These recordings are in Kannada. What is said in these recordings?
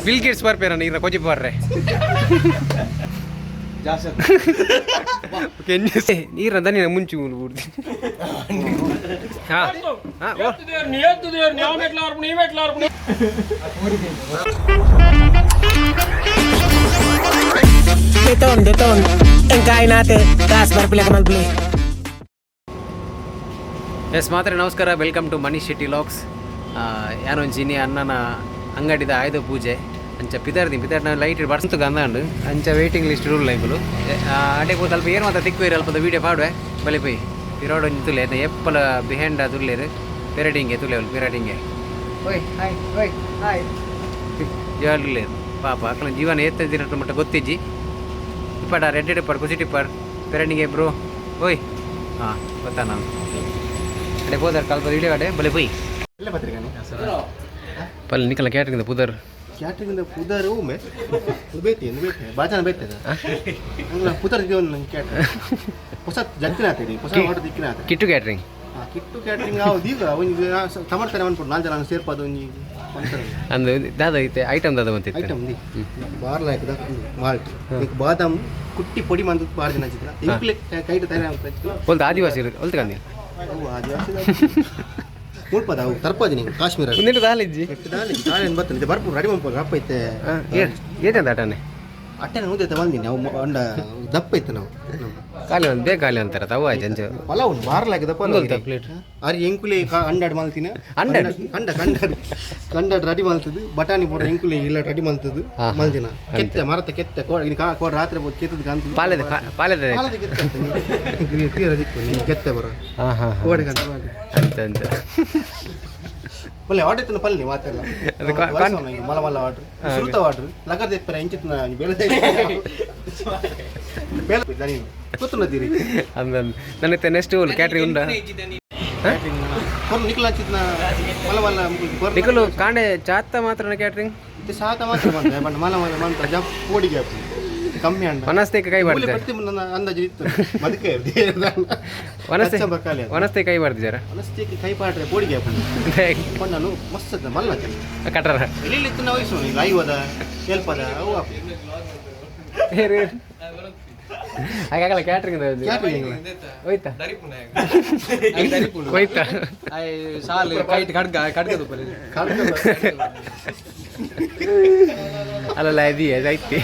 ಬಿಲ್ ಗೇಟ್ಸ್ ಬರ್ಪೇರ ನೀರ ಕೊಚ್ಚಿ ಬರ್ರೆ ನೀರ ದನಿನ ಮುಂಚೆ ಊಡ್ದು Deton engkai nate gas barpile kamal beli. ಎಸ್ ಮಾತ್ರ ನಮಸ್ಕಾರ, ವೆಲ್ಕಮ್ ಟು ಮನಿಷ್ಶೆಟ್ಟಿವ್ಲಾಗ್ಸ್. ಯಾರೋ ಒಂಜಿನಿ ಅಣ್ಣನ ಅಂಗಡಿದ ಆಯ್ದ ಪೂಜೆ ಅಂಚ ಪಿತಾರ್ನ ಲೈಟ್ ಬರ್ಸಂತು ಗಂದಾಂಡು ಅಂಚ ವೇಟಿಂಗ್ ಲಿಸ್ಟ್ ರೂಲ್ ಲೈಫುಲು ಅಡೆ ಸ್ವಲ್ಪ ಏನು ಮಾತ್ರ ತಿಕ್ಕು ಇರಲ್ಪ ವೀಡಿಯೋ ಪಾಡುವೆ ಬಲಿ ಪೈ ಪಿರೋಡು ತುಲೆ ಎಪ್ಪಲ ಬಿಹೈಂಡ್ ತುಲ್ಲೇರು ಪಿರಟಿಂಗೆ ತುಲೇವಲ್ ಪಿರಟಿಂಗೆ ಓಯ್ ಹಾಯ್ ಓಯ್ ಹಾಯ್ ಜವಾಡ್ಲೇರು ಪಾಪ ಅಕ್ಕನ ಜೀವನ ಎತ್ತಿನ ಮಟ್ಟ ಗೊತ್ತಿಜ್ಜಿ ಇಪ್ಪಟ ರೆಡ್ ಟಿಪ್ಪರ್ ಕುಸಿ ಟಿಪ್ಪರ್ ಪಿರಟಿಂಗೆ ಬ್ರೋ ಓಯ್ ಹಾಂ ಗೊತ್ತಾ ನಾನು ಅಡೆ ಹೋದಾರ ಕಲ್ಪ ವಿಡಿಯೋ ಅಡೆ ಬಲೆ ಪೈ ಪಲ್ ನಿಕಲ ಕ್ಯಾಟ್ರಿಂಗ್ ಪುದರ್ ಕ್ಯಾಟ್ರಿಂಗ್ ಪುದರ್ ಒಮ್ಮೆ ಬೇತಿ ಬಾಜಾನ ಬೇಯ್ತದೆ ಪುದರ್ ಕ್ಯಾಟ್ರಿಂಗ್ ಹೊಸ ಜಗ್ತಿನ ಆಗ್ತದೆ ಹೊಸ ಆರ್ಡರ್ ದಿಕ್ಕಿನ ಆಗ್ತದೆ ಕಿಟ್ಟು ಕ್ಯಾಟ್ರಿಂಗ್ ಕಿಟ್ಟು ಕ್ಯಾಟ್ರಿಂಗ್ ಹೌದು ಈಗ ಒಂದು ಸಮರ್ಥನೆ ಅನ್ಕೊಂಡು 4 ಜನ ಸೇರ್ಪದು ಒಂದು ಅಂದು ದಾದ ಐತೆ ಐಟಮ್ ದಾದ ಬಂತಿತ್ತು ಐಟಮ್ ಬಾರ್ಲ ಹಾಕಿದ ಮಾಲ್ಟ್ ಬಾದಾಮ್ ಕುಟ್ಟಿ ಪೊಡಿ ಮಂದು ಬಾರ್ ದಿನ ಚಿತ್ರ ಇಂಕ್ಲೆ ಕೈಟ್ ತಯಾರು ಒಂದು ಆದಿವಾಸಿ ಹೊಲ್ತು ಕಂದಿ ಆದಿವಾಸಿ ಮುಳ್ಪದ ಅವು ತರ್ಪದಿ ನೀವು ಕಾಶ್ಮೀರ ನಿಂತು ದಾಲಿಜ್ಜಿ ದಾಳಿ ಬರ್ತದೆ ಬರ್ಪು ರೆಡಿ ಮಾಡ್ಬೋದು ದಪ್ಪ ಐತೆ ಏತಂತ ಅಟನೆ ಅಟ್ಟೆ ಉದೈತೆ ಬಂದಿನಿ ಅವು ಅಂಡ ದಪ್ಪ ಐತೆ ನಾವು ಖಾಲಿ ಒಂದು ಬೇಗ ಖಾಲಿ ಅಂತಾರೆ ತವ ಜಂಜ ಪಲಾವ್ ಬಾರ್ಲಾಕಿದ ಪಲಾವ್ ಪ್ಲೇಟ್ ಅರಿ ಎಂಕುಲೆ ಅಂಡಾಡ್ ಮಾಲ್ತೀನಿ ಕಂಡಾಡ್ ರೆಡಿ ಮಾಡ್ತದೆ ಬಟಾಣಿ ಪೌಡರ್ ಎಂಕುಲೆ ಇಲ್ಲ ರೆಡಿ ಮಾಡ್ತದೆ ಮಲ್ದಿನ ಕೆತ್ತೆ ಮರತ ಕೆತ್ತೆ ಕೋಡ್ ರಾತ್ರಿ ಬೋದು ಕೆತ್ತದ ಕಾಂತ ಪಾಲೆದ ಕೆತ್ತೆ ಬರ ಕೋಡೆ ಕಾಂತ ಅಂತ ಪಲ್ಲೆ ಆರ್ಡರ್ ಪಲ್ಲೆ ಮಾತೆಲ್ಲ ಮಲ ಮಲ ಆರ್ಡರ್ ಸುರುತ ಆರ್ಡರ್ ಲಗದ ಎತ್ತರ ಎಂಚಿತ್ನ ಬೆಳೆದ ಗೊತ್ತುನದಿರಿ ಅಂದನ್ ನನಗೆ ನೆಕ್ಸ್ಟ್ ಕ್ಯಾಟ್ರಿಂಗ್ ಉಂಡ ನಿಖಲ್ ಹಚ್ಚಿದ್ನ ಮಲ ಮಲ ನಿಖಲು ಕಾಂಡೆ ಚಾತ್ತ ಮಾತ್ರ ಕ್ಯಾಟ್ರಿಂಗ್ ಸಾತ ಮಾತ್ರ ಬಂದೆ ಬಣ್ಣ ಮಲ ಮಲ ಮಂತ ಜಪ್ ಕೋಡಿಗೆ ಕಮ್ಮಿ ಅಂಡ ವನಸ್ತೆ ಕೈ ಬಾರ್ದೆ ಅಂದಾಜು ಇತ್ತು ಬದುಕೆ ವನಸ್ತೆ ಕೈ ಬಾರ್ದು ಜರ ವನಸ್ತೆ ಕೈ ಪಾಡ್ರೆ ಕೋಡಿಗೆ ನಾನು ಮಸ್ತ್ ಮಲ್ಲ ಕಟ್ರ ಎಲ್ಲಿ ಇತ್ತು ನಾವು ವಯಸ್ಸು ಈಗ ಐವದ ಎಲ್ಪದ ಅವು ಹಾಗಾಗಲ್ಲ ಕ್ಯಾಟ್ರಿಂಗ್ ಹೋಯ್ತಾ ಹೋಯ್ತಾ ಸಾಲು ಕೈಟ್ ಕಡ್ಗದು ಅಲ್ಲಲ್ಲ ಅದೈತಿ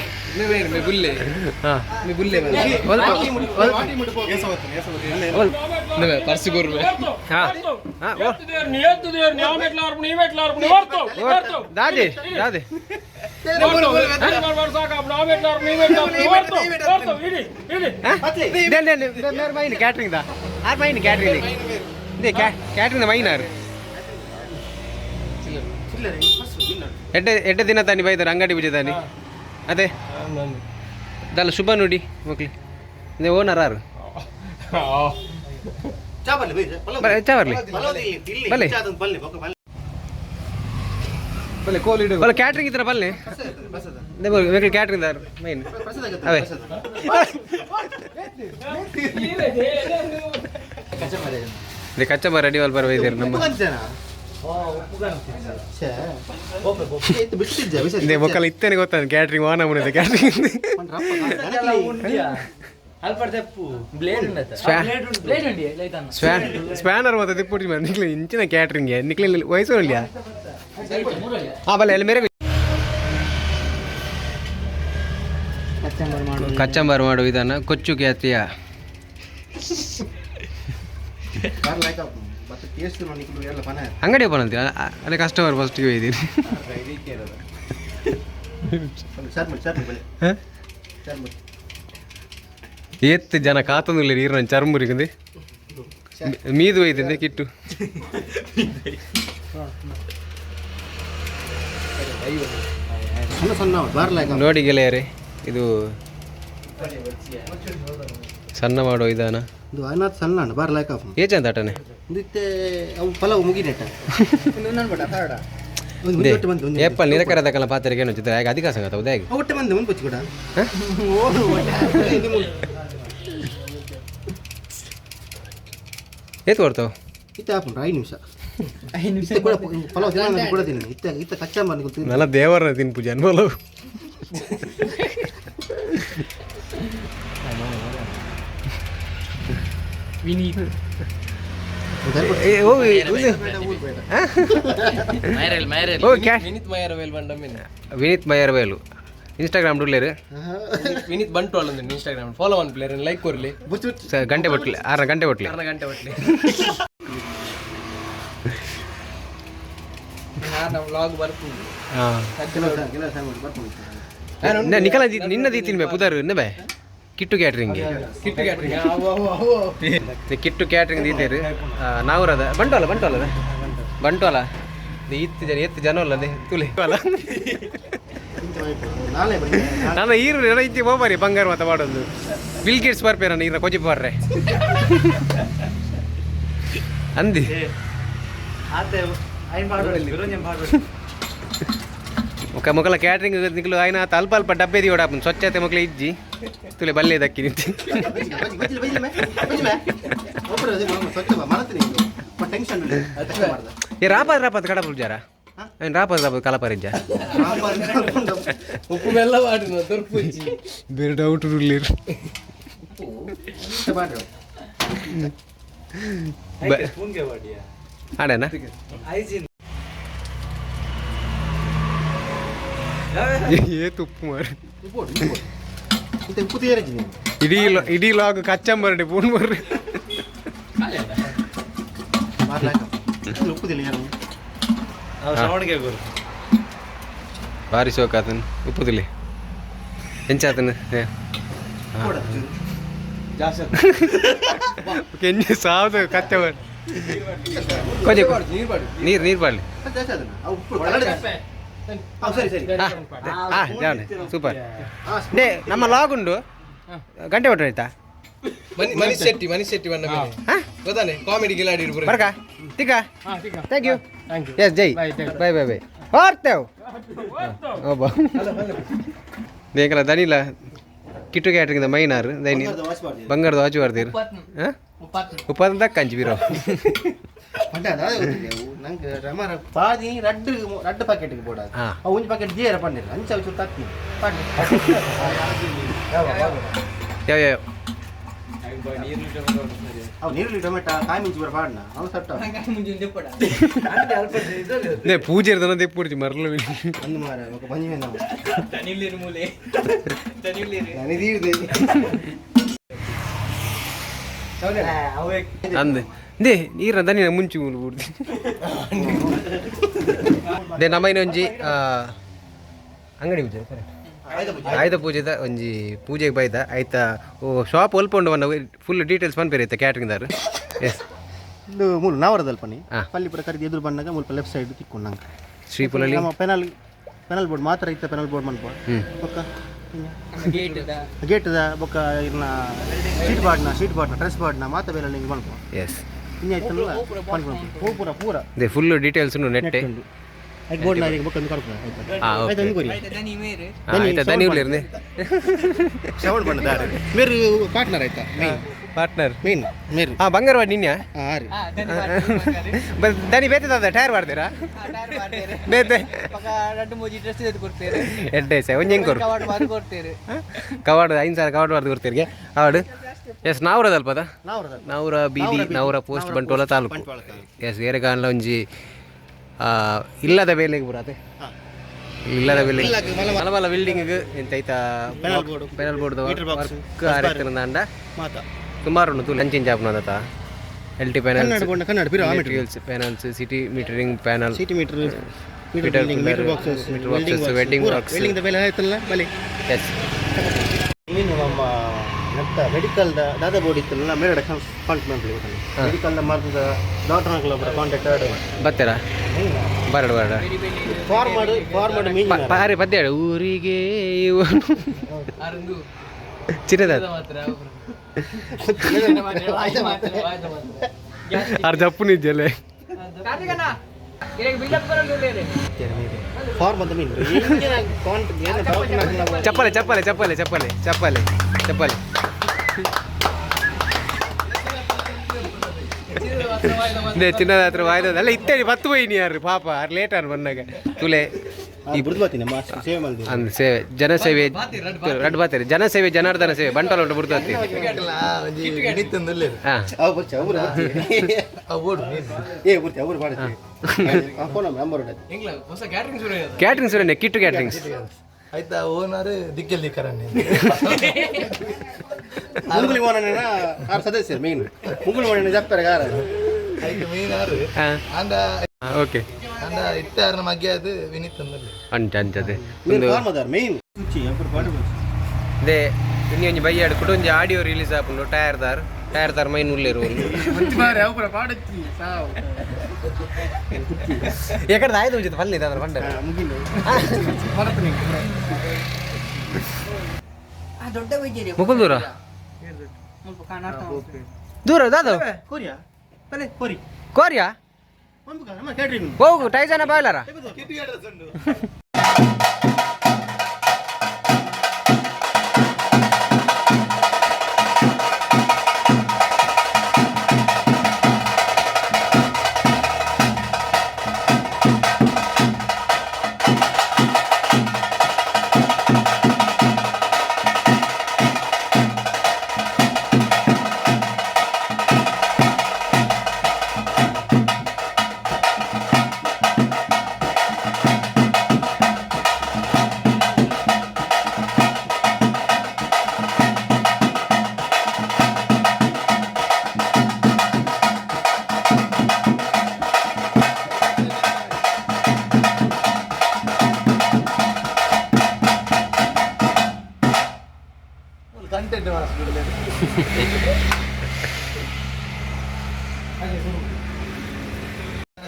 ದಾದೆ ದಾದೆ ಕ್ಯಾಟ್ರಿಂಗ್ ಆರು ಮೈನ್ ಕ್ಯಾಟ್ರಿಂಗ್ ಕ್ಯಾಟ್ರಿಂಗ್ ಮೈನಾರು ಎಡ್ಡೆ ದಿನ ತಾನಿ ಬೈದಾರೆ ಅಂಗಡಿ ಬೀಜ ತಾನಿ ಅದೇ ಅದಲ್ಲ ಶುಭ ನೋಡಿ ಮಕ್ಳಿ ಇದೇ ಓನರ್ ಯಾರು ಚಾವರ್ಲಿ ಬಲ್ಲೆ ಕ್ಯಾಟ್ರಿಂಗ್ ಇದ್ರ ಬಲ್ಲೆ ಕ್ಯಾಟ್ರಿಂಗ್ ದಾರು ಮೈನ್ ಅವೇ ಇದೆ ಕಚ್ಚಮ್ಮ ರೆಡಿ ವಾಲ್ ಬರ್ಬೈದಿರಿ ನಮ್ಮ ಮಕ್ಕಳು ಇತ್ತೇನೆ ಗೊತ್ತಾದ ಕ್ಯಾಟ್ರಿಂಗ್ ವಾನ ಮುನಿದೆ ಕ್ಯಾಟ್ರಿಂಗ್ ಸ್ಪ್ಯಾನರ್ ಮತ್ತೆ ತಿಪ್ಪುಟಿ ನಿಕ್ಲಿ ಇಂಚಿನ ಕ್ಯಾಟ್ರಿಂಗ್ ನಿಕ್ಲಿ ವಯಸ್ಸು ಇಲ್ಯಾ ಹಾಂ ಬಲ್ಲ ಎಲ್ಲಿ ಮೇರೆ ಕಚ್ಚಂಬರ್ ಮಾಡು ಇದನ್ನ ಕೊಚ್ಚು ಖ್ಯಾತಿಯ ಅಂಗಡಿ ಓಪನ್ ಅಂತೀರ ಅಲ್ಲೇ ಕಸ್ಟಮರ್ ಫಸ್ಟಿಗೆ ಒಯ್ದೀರಿ ಏತ್ತು ಜನ ಕಾತಂದಿಲ್ಲ ನೀರು ನನ್ನ ಚರ್ಮುರಿಗಂದು ಮೀದು ಒಯ್ದಿದ್ದೆ ಕಿಟ್ಟು ನೋಡಿ ಗೆಳೆಯರೇ ಇದು ಸಣ್ಣ ಮಾಡೋ ವಿಧಾನ ಸಣ್ಣ ಬಾರ್ಲಾಕ ಏಚಂತ ಆಟನೆ ಪಲಾವ್ ಮುಗಿನೆಟ್ಟ ಏಪಲ್ ನಿರಕರದಕ್ಕಲ್ಲ ಪಾತ್ರೆಗೆ ಏನು ಚಿತ್ರ ಹೇಗೆ ಅಧಿಕ ಸಂಗತ ಹೌದು ಹೇಗೆ ಒಟ್ಟೆ ಬಂದೆ ಮುಂದೆ ಕೂಡ ಏತು ಕೊಡ್ತಾವ ಇತ್ತು ಹಾಕೊಂಡು 5 ನಿಮಿಷ ಇತ್ತ ಕೂಡ ಪಲಾವ್ ತಿನ್ನ ಕೂಡ ತಿನ್ನಿ ಇತ್ತ ಕಚ್ಚಾ ಮಾಡಿ ಗೊತ್ತಿಲ್ಲ ನಲ್ಲ ದೇವರ ತಿನ್ ಪೂಜೆ ಅನ್ಬೋಲು ವಿನೀತ್ ವಿನೀತ್ ಮಯರ್ವೇಲು ಇನ್ಸ್ಟಾಗ್ರಾಮ್ ಡೂಲೇರು ವಿನೀತ್ ಬಂಟು ಅಲ್ಲ Instagram follow one player like ಕೊರ್ಲಿ ಗಂಟೆ ಬಟ್ಲಿ 6 ಗಂಟೆ ಬಟ್ಲಿ ಗಂಟೆ ಬಟ್ಲಿ ನಾವು ವ್ಲಾಗ್ ಬರ್ತೀನಿ ನಿಖಲ ನಿನ್ನ ದೀತಿನ ಪುದರ್ ಬೇ ಕಿಟ್ಟು ಕ್ಯಾಟ್ರಿಂಗ್ ಕಿಟ್ಟು ಕ್ಯಾಟ್ರಿಂಗ್ ದೀತೇರು ನಾವ್ರದ ಬಂಟೋಲ ಎತ್ತು ಜನ ಅಲ್ಲದೆ ತುಳಿ ನಾನು ಈರು ಇತ್ತಿ ಹೋಗ್ಬಾರಿ ಬಂಗಾರ ಮಾತ ಮಾಡೋದು ಬಿಲ್ಗೇಟ್ಸ್ ಬರ್ಪೇರ ನೀರ ಕೊಜಿ ಬರ್ರೆ ಅಂದಿ ಮೊಕಲ ಕ್ಯಾಟ್ರಿಂಗ್ ನಿಕ್ಲು ಆಯ್ನ ಅಲ್ಪ ಅಲ್ಪ ಡಬ್ಬೆ ದಿ ಓಡಾಪ ಸ್ವಚ್ಛತೆ ಮಕ್ಳು ಇಜ್ಜಿ ತುಲೆ ಬಲ್ಲೆ ದಕ್ಕಿ ನಿಂತಿ ರಾಪದ ಕಡ ಪೂಜಾರ ರಾಪದ ಕಲಪರಿಜ್ಜ ಉಪ್ಪು ಬೆಲ್ಲ ಮಾಡಿನ ದೊರ್ಪುಜ್ಜಿ ಬೇರೆ ಡೌಟ್ ರೂಲ್ ಆಡೇನಾ ತುಪ್ಪು ಮಾರಿ ಇಡೀ ಲಾಗ್ ಕಚ್ಚಂಬರ್ರಿ ಪೂಣ್ ಬರ್ರಿ ಭಾರಿ ಶೋಕ ಆತನ ಉಪ್ಪುದಿಲ್ಲ ಎಂಚಾತನ ಕೆಂಜಿ ಸಾವ್ದು ಕಚ್ಚ ಕೊಜೆ ನೀರು ಬಾಡ್ಲಿ ಸೂಪರ್ ಡೇ ನಮ್ಮ ಲಾಗ್ ಉಂಡು ಗಂಟೆ ಹೊಟ್ಟು ಆಯ್ತಾ ಮನೀಶ್ ಶೆಟ್ಟಿ ಬಣ್ಣ ಗೊತ್ತಾನೆ ಕಾಮಿಡಿ ಗಿಲಾಡಿ ಬರ್ಕ ತಿಕ್ಕ ಥ್ಯಾಂಕ್ ಯು ಎಸ್ ಜೈ ಬೈ ಬೈ ಬೈ ಹೊರ್ತೇವ್ ಒಬ್ಬ ದೇಕಲ ದನಿಲ ಕಿಟ್ಟು ಕ್ಯಾಟ್ರಿಂಗ್ ಮೈನಾರ್ ದೈನಿ ಬಂಗಾರದ ವಾಚ್ ಬರ್ತೀರಿ ಉಪ್ಪದ ದಕ್ಕ ಹಂಚಿ ಬೀರೋ ನಂಗೆ ರಮಾರ ಪಾದಿ ರಡ್ಡು ಪ್ಯಾಕೆಟ್ಗೆ ಬೋಡ ಒಂಜಿ ಪ್ಯಾಕೆಟ್ ಜೀರ ಪಂಡಿರ ಅಂಚ ಚೂರು ತತ್ತಿ ಯಾವ ಯಾವ ಅವು ನೀರುಳ್ಳಿ ಟೊಮೆಟೊ ಕಾಯಿ ಮುಂಚಿ ಬರ ಪಾಡ್ನ ಅವು ಸಟ್ಟ ಪೂಜೆ ಇರ್ತಾನ ತೆಪ್ಪುಡ್ಚಿ ಮರಲು ಅಂದು ಮಾರ ఒక పని చేద్దాం ತನಿಲೇರು ಮೂಲೆ ಅಂದೆ ದೇ ನೀರ ದನಿನ ಮುಂಚಿ ಮೂಲ್ಬಿಡ್ತಿ ದೇ ನಮ್ಮ ಒಂಜಿ ಅಂಗಡಿ ಪೂಜೆ ಆಯ್ತ ಪೂಜೆದ ಒಂಜಿ ಪೂಜೆಗೆ ಬೈದ ಆಯ್ತಾ ಓ ಶಾಪ್ ಒಲ್ಪೊಂಡು ವನ್ನ ಫುಲ್ ಡೀಟೇಲ್ಸ್ ಪನ್ಪೇರಿ ಆಯ್ತಾ ಕ್ಯಾಟ್ರಿಂಗ್ದಾರು ಎಸ್ ಇದು ಮೂಲ ನಾವರದಲ್ಲಿ ಪನಿ ಪಲ್ಲಿಪುರ ಕರೆದು ಎದುರು ಬಂದಾಗ ಮುಲ್ಪ ಲೆಫ್ಟ್ ಸೈಡ್ ತಿಕ್ಕೊಂಡು ಶ್ರೀಪುಲಲ್ಲಿ ನಮ್ಮ ಪೆನಲ್ ಬೋರ್ಡ್ ಮಾತ್ರ ಇತ್ತ ಪೆನಲ್ ಬೋರ್ಡ್ ಮನ್ಪ ಬೊಕ್ಕ ಗೇಟ್ದ ಬೊಕ್ಕ ಇನ್ನ ಶೀಟ್ ಬಾಡ್ನ ಡ್ರೆಸ್ ಬಾಡ್ನ ಮಾತ ಬೇರೆ ಹಿಂಗೆ ಮನ್ಪ ಎಸ್ ಇನ್ನು ಆಯ್ತಲ್ಲ ಪೂರ ಪೂರ ದೇ ಫುಲ್ ಡೀಟೇಲ್ಸ್ ನೆಟ್ಟೆ ಬೋರ್ಡ್ ನಾರಿಗೆ ಬೊಕ್ಕ ಕರ್ಕೊಂಡು ಆಯ್ತಾ ದನಿ ಉಳ್ಳೇರ್ನೆ ಶ್ರವಣ ಬಣ್ಣದ ಮೇರು ಪಾರ್ಟ್ನರ್ ಆಯ್ತಾ ಪಾರ್ಟ್ನರ್ ಮೇನ್ ಮೇರು ಬಂಗಾರ ವಾಡಿ ನಿನ್ಯ ಹಾಂ ದನಿ ಬೇತದ ಟೈರ್ ಮಾಡ್ತೀರಾ ಬೇತೆ ಎಡ್ಡೆ ಸೆ ಒಂಜಿ ಹೆಂಗೆ ಕವಾಡ್ 5,000 ಕವಾಡ್ ಮಾಡ್ದು ಕೊಡ್ತೀರಿಗೆ ಅವಾರ್ಡ್ ಎಸ್ ನಾವ್ರದಲ್ಪದ ನಾವ್ರ ಬೀದಿ ನಾವ್ರ ಪೋಸ್ಟ್ ಬಂಟೋಲ ತಾಲೂಕು ಎಸ್ ಏರೆಗಾನ್ಲ ಒಂಜಿ ಇಲ್ಲದ ಬೇಲೆಗೆ ಬರತ್ತೆ ಇಲ್ಲದ ಬೇಲೆ ಮಲಮಲ ಬಿಲ್ಡಿಂಗ್ ಎಂತ ಐತಾ ಪೆನಲ್ ಬೋರ್ಡ್ ವರ್ಕ್ ಆಡ್ತಿರಂದ ಸುಮಾರು ಉಂಟು ತುಳು ಅಂಚಿನ ಜಾಬ್ನ ಅದತ್ತ L T panels panels CT metering panel CT meter meter boxes wedding box ಎಸ್ ನೀನು ನಮ್ಮ ನೆಟ್ಟ ಮೆಡಿಕಲ್ದ ದಾದ ಬೋರ್ಡ್ ಇತ್ತಲ್ಲ ಮೇಲ್ಗಡೆ ಕಾಂಟ್ಯಾಕ್ಟ್ ಮೆಡಿಕಲ್ದ ಮಾರ್ಗದ ಡಾಕ್ಟರ್ಗಳ ಕಾಂಟ್ಯಾಕ್ಟ್ ಬರ್ತೀರಾ ಬರಡ ಫಾರ್ಮಡ್ ಮೀನ್ ಪಾರಿ ಪದ್ಯ ಹೇಳು ಊರಿಗೆ ಚಿನ್ನದ ಅರ್ಧಪ್ಪು ನಿಜಲ್ಲೇ ಫಾರ್ಮದ ಮೀನ್ ಚಪ್ಪಲೆ ಚಪ್ಪಲೆ ಚಪ್ಪಲೆ ಚಪ್ಪಲೆ ಚಪ್ಪಲೆ ಚಪ್ಪಲೆ ಚಿನ್ನದ ಹತ್ರ ವಾಯ್ದ ಅಲ್ಲ ಇತ್ತೇಳಿ ಬತ್ತು ಹೋಯ್ನಿ ಯಾರು ಪಾಪ ಲೇಟ್ ಆನ್ ಬಂದಾಗ ತುಲೆ ಅಂದ್ ಸೇವೆ ಜನಸೇವೆ ರಡ್ ಬಾತೇರಿ ಜನಸೇವೆ ಜನಾರ್ದನ ಸೇವೆ ಬಂಟಲ ಉಂಟು ಬುಡ್ತಾತಿ ಕ್ಯಾಟ್ರಿಂಗ್ ಸುರೇನೆ ಕಿಟ್ಟು ಕ್ಯಾಟ್ರಿಂಗ್ಸ್ ಆಯ್ತಾ ಓನರ್ ದಿಕ್ಕಲ್ಲಿ ಕರಣ್ಣೆ ಮುಂಗುಳಿ ಓನನ ಆರು ಸದಸ್ಯರು ಮೇನ್ ಮುಂಗುಳಿ ಓನನ ಜಪ್ಪರೆ ಗಾರ ಆಯ್ತು ಮೇನ್ ಆರು ಅಂದ ಓಕೆ ಅಂದ ಇತ್ತಾರನ ಮಗೆ ಅದು ವಿನಿತ್ ಅಂದಲ್ಲಿ ಅಂಚದೆ ಮೇನ್ ಫಾರ್ಮದಾರ್ ಮೇನ್ ಸುಚ್ಚಿ ಅಪ್ಪರ ಪಾಡು ದೇ ಇನ್ನಿ ಒಂಜಿ ಬೈಯಾಡು ಕುಟುಂಜಿ ಆಡಿಯೋ ರಿಲೀಸ್ ಆಪುಂಡು ಟೈರ್ ದಾರ್ ಮೈನ್ ಉಲ್ಲೇರು ಎಕಡೆ ಆಯ್ತು ಉಂಚಿತ್ತು ಪಲ್ಲಿ ಅದ್ರ ಬಂಡ ಮುಕುಲ್ ದೂರ ದೂರ ದಾದು ಕೋರಿಯಾ ತಲೆ ಕೋರಿ ಕೋರಿಯಾ ಹೋಗು ಟೈಜನ ಬಾಯ್ಲಾರ ಕಂಟೆಂಟ್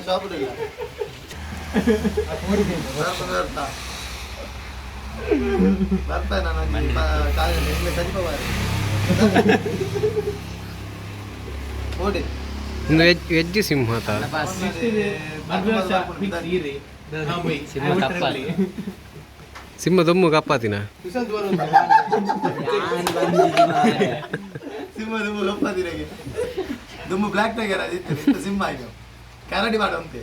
ಶಾಪಿಲ್ಲ ಬರ್ತಾ ನಾನು ಸರಿಪವಾರಿ ಓಡಿ ಒಂದು ವೆಜ್ ಸಿಂಹ ಸಿಂಹ ದೊಮ್ಮು ಕಪ್ಪಾತಿನ ಸಿಂಹ ದುಮ್ಮು ಲೊಪ್ಪದಿರೆಗೆ ದುಮ್ಮು ಬ್ಲ್ಯಾಕ್ ಟೈಗರ್ ಅದಿತ್ತು ಸಿಂಹ ಆಯ್ತು ಕರಡಿ ಮಾಡುವಂತೆ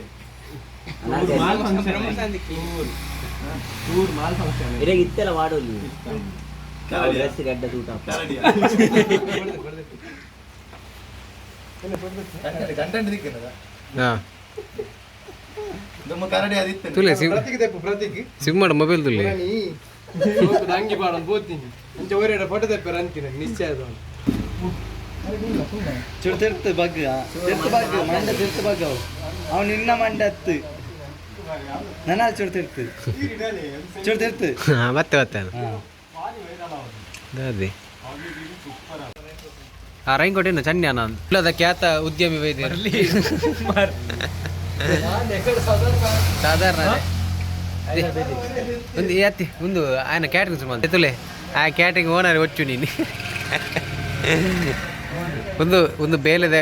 ಇತ್ತೆಲ್ಲ ಮಾಡೋದು ಗಡ್ಡ ಸೂಟ ಕಂಟೆಂಟ್ ದಿಕ್ಕಿನದ ಹಾಂ ದುಮ್ಮು ಕರಡಿ ಅದಿತ್ತು ತುಲೆ ಪ್ರತೀಕ್ ಸಿಂಹಡ ಮೊಬೈಲ್ ತುಲೆ ಅಂಗಿ ಬಾಡನ್ ಬೋತೀನಿ ಅಂಚ ಓರೇಡ ಫೋಟೋ ತೆಪ್ಪರ ಅಂತೀನಿ ನಿಶ್ಚಯ ಅದು ಚುಡ್ತಿರ್ತು ಬಗ್ಗ ಮಂಡ ತಿರ್ತು ಬಗ್ಗ ಅವನು ನಿನ್ನ ಮಂಡ ಹತ್ತು ನನ್ನ ಚುಡ್ತಿರ್ತು ಮತ್ತೆ ಅದೇ ಆ ರೈನ್ಕೋಟೆನ ಚನ್ಯಾನ ಇಲ್ಲದ ಖ್ಯಾತ ಉದ್ಯಮಿ ವೈದ್ಯರಲ್ಲಿ ಸಾಧಾರಣ ಒಂದು ಎತ್ತಿ ಒಂದು ఆయన ಕ್ಯಾಟ್ರಿಂಗ್ ಸುಮಾರು ಎತ್ತುಲೆ ಆ ಕ್ಯಾಟ್ರಿಂಗ್ ಓನರ್ ಒಚ್ಚು ನೀನು ಒಂದು ಬೇಲೆದ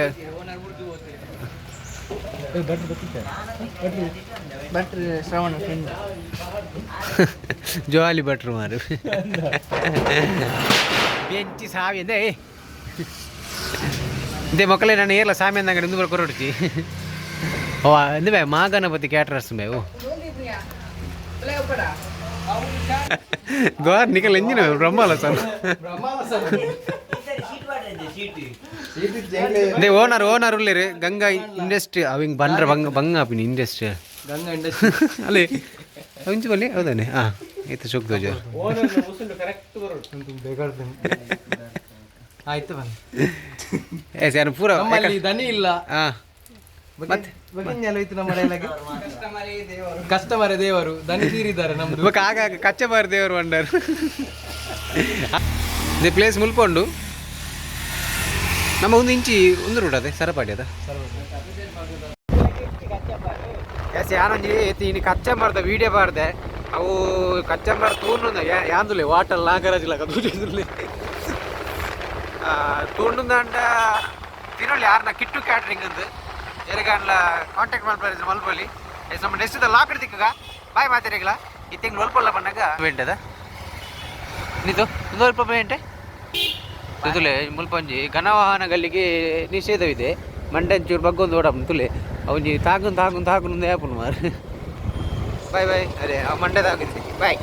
ಜೋಲಿ ಭಟ್ರು ಮಾರು ಬೆಂಚಿ ಸಾವಿ ಅಂದೆ ಇದೇ ಮಕ್ಕಳೇ ನಾನು ಏರ್ಲ ಸಾಮಿ ಅಂದಂಗ ಇಂದು ಬರ ಕೊರಡ್ಚಿ ಓ ಎಂದ ಬೇ ಮಾಗನಪತಿ ಕ್ಯಾಟ್ರರ್ಸ್ ಬೇವು ಗೋರ್ ನಿಕಲ್ ಎಂಜಿನ ಬ್ರಹ್ಮಾಲ ಸರ್ ದೇ ಓನರ್ ಉಳ್ಳೇರಿ ಗಂಗಾ ಇಂಡಸ್ಟ್ರಿ ಅವಿಂಗ್ ಬಂಡ್ರೆ ಬಂಗ ಆಪಿನಿ ಇಂಡಸ್ಟ್ರಿ ಗಂಗಾ ಇಂಡಸ್ಟ್ರಿ ಅಲ್ಲಿ ಅವಿಂಚು ಬಲ್ಲಿ ಹೌದಾನೆ ಹಾಂ ಈತ ಶುಕ್ದೋಜ ಆಯ್ತು ಬನ್ನಿ ಏ ಸರ್ ಪೂರ ದನಿ ಇಲ್ಲ ಹಾಂ ಮತ್ತೆ ಕಸ್ಟಮರೇ ದೇವರು ದನಿ ತೀರಿದ್ದಾರೆ ನಮ್ದು ಆಗಾಗ ಕಚ್ಚಬಾರ ದೇವರು ಬಂಡಾರು ಇದೇ ಪ್ಲೇಸ್ ಮುಲ್ಪೊಂಡು ನಮ್ಮ ಒಂದು ಇಂಚಿ ಒಂದು ರೂಟ್ ಅದೇ ಸರಪಾಡಿ ಅದ ಎಸ್ ಯಾನಂಜಿ ಎತ್ತಿ ಇನ್ನು ಕಚ್ಚಂಬಾರ್ದ ವೀಡಿಯೋ ಬಾರ್ದೆ ಅವು ಕಚ್ಚಂಬಾರ್ ತೂರ್ನುಂದ ಯಾಂದುಲೆ ವಾಟರ್ ನಾಗರಾಜಿಲ್ಲ ದೂಜುಲೆ ತೂರ್ನುಂದಂಡ ತಿನ್ನೊಳ್ಳಿ ಯಾರನ್ನ ಕಿಟ್ಟು ಕ್ಯಾಟ್ರಿಂಗ್ ಅಂತ ಎರಗಾನ್ಲ ಕಾಂಟ್ಯಾಕ್ಟ್ ಮಾಡ್ಬಾರ ಮಲ್ಪಲ್ಲಿ ನಮ್ಮ ನೆಕ್ಸ್ಟ್ ಲಾಕಡ್ ದಿಕ್ಕಗ ಬಾಯ್ ಮಾತಾಡಿಗಳ ಈ ತಿಂಗಳು ಒಲ್ಪಲ್ಲ ಬಂದಾಗ ಬೇಂಟದ ನೀತು ಒಂದು ಅಲ್ಪ ಬೇಂಟೆ ಇದುಲೆ ಮುಲ್ಪಂಜಿ ಘನವಾಹನಗಳಿಗೆ ನಿಷೇಧವಿದೆ ಮಂಡೆ ಒಂಚೂರು ಬಗ್ಗೊಂದು ಓಡಪ್ಪ ತುಲೆ ಅವನು ತಾಗುನ್ ಆಪುನು ಮಾರು ಬಾಯ್ ಬಾಯ್ ಅರೆ ಮಂಡೆ ತಾಗಿದ್ದೆ ಬಾಯ್